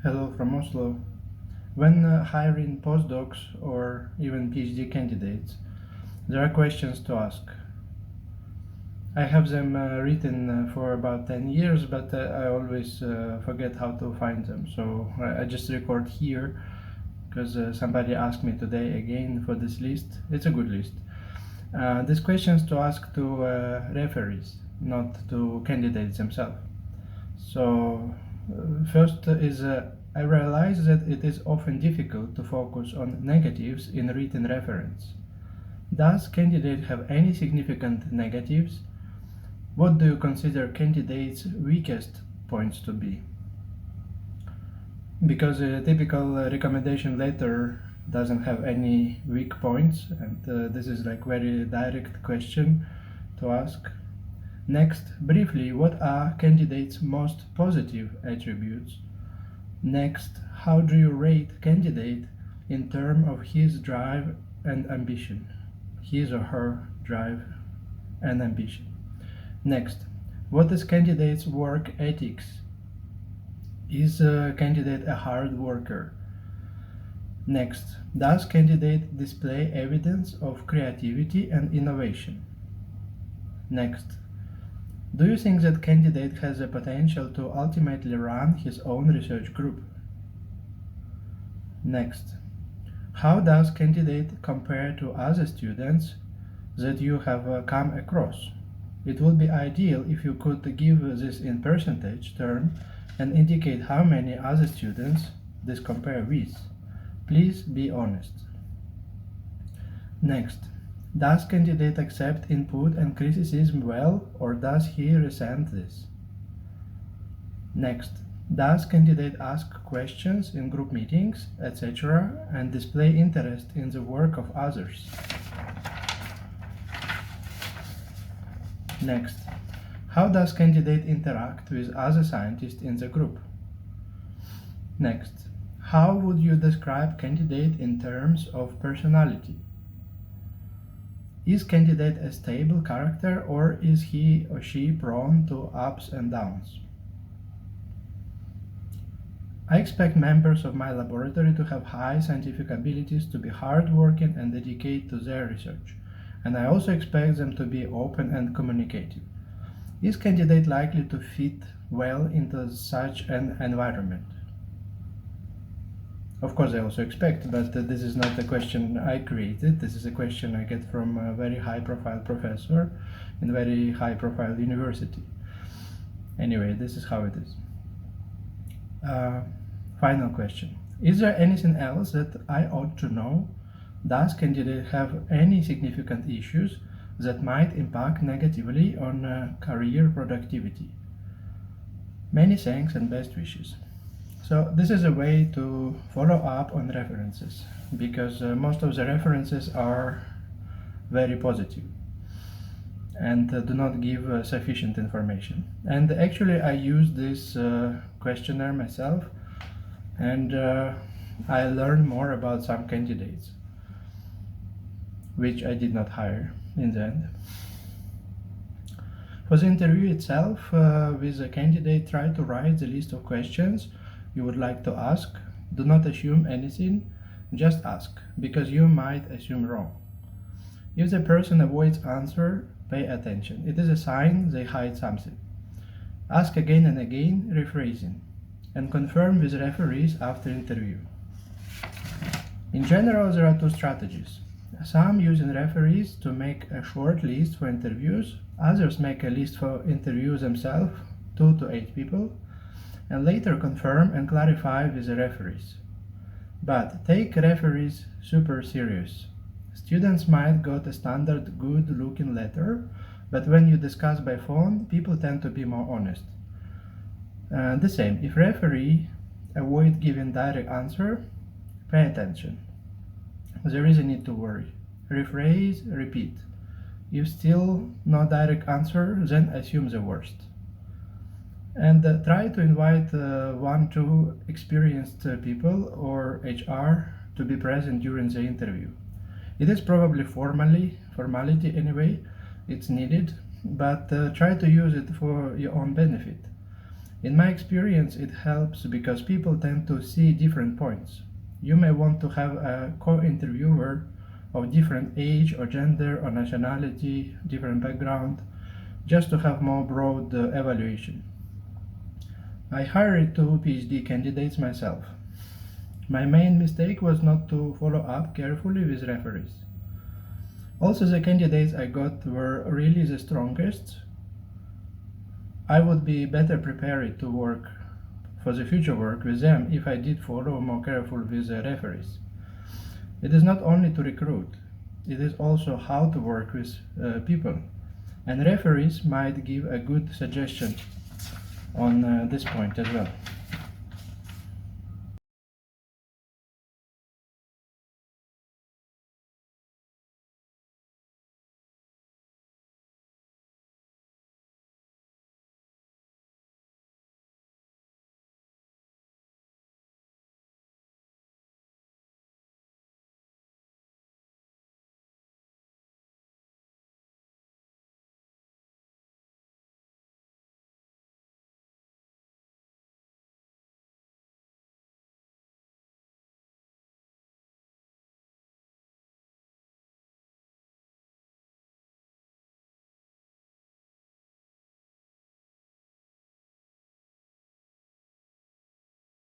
Hello from Oslo. When hiring postdocs or even PhD candidates, there are questions to ask. I have them written for about 10 years, but I always forget how to find them. So I just record here because somebody asked me today again for this list. It's a good list. These questions to ask to referees, not to candidates themselves. So first is I realize that it is often difficult to focus on negatives in written reference. Does candidate have any significant negatives? What do you consider candidate's weakest points to be? Because a typical recommendation letter doesn't have any weak points, and this is like very direct question to ask. Next, briefly, what are candidates' most positive attributes? Next, how do you rate candidate in terms of his drive and ambition? His or her drive and ambition. Next, what is candidate's work ethics? Is a candidate a hard worker? Next, does candidate display evidence of creativity and innovation? Next, do you think that candidate has the potential to ultimately run his own research group? Next, how does candidate compare to other students that you have come across? It would be ideal if you could give this in percentage term and indicate how many other students this compare with. Please be honest. Next, does candidate accept input and criticism well, or does he resent this? Next, does candidate ask questions in group meetings, etc., and display interest in the work of others? Next, how does candidate interact with other scientists in the group? Next, how would you describe candidate in terms of personality? Is candidate a stable character, or is he or she prone to ups and downs? I expect members of my laboratory to have high scientific abilities, to be hardworking and dedicated to their research, and I also expect them to be open and communicative. Is candidate likely to fit well into such an environment? Of course, I also expect, but this is not a question I created. This is a question I get from a very high-profile professor in a very high-profile university. Anyway, this is how it is. Final question. Is there anything else that I ought to know? Does candidate have any significant issues that might impact negatively on career productivity? Many thanks and best wishes. So this is a way to follow up on references, because most of the references are very positive and do not give sufficient information. And actually I used this questionnaire myself, and I learned more about some candidates, which I did not hire in the end. For the interview itself, with the candidate, try to write the list of questions you would like to ask. Do not assume anything, just ask, because you might assume wrong. If the person avoids answer, pay attention. It is a sign they hide something. Ask again and again, rephrasing, and confirm with referees after interview. In general, there are two strategies. Some using referees to make a short list for interviews, others make a list for interviews themselves, 2 to 8 people, and later confirm and clarify with the referees. But take referees super serious. Students might got a standard good-looking letter, but when you discuss by phone, people tend to be more honest. The same, if referee avoid giving direct answer, pay attention. There is a need to worry. Rephrase, repeat. If still no direct answer, then assume the worst. And try to invite 1-2 experienced people or HR to be present during the interview. It is probably formality anyway, it's needed, but try to use it for your own benefit. In my experience, it helps because people tend to see different points. You may want to have a co-interviewer of different age or gender or nationality, different background, just to have more broad evaluation. I hired 2 PhD candidates myself. My main mistake was not to follow up carefully with referees. Also, the candidates I got were really the strongest. I would be better prepared to work for the future work with them if I did follow more careful with the referees. It is not only to recruit, it is also how to work with people. And referees might give a good suggestion on this point as well.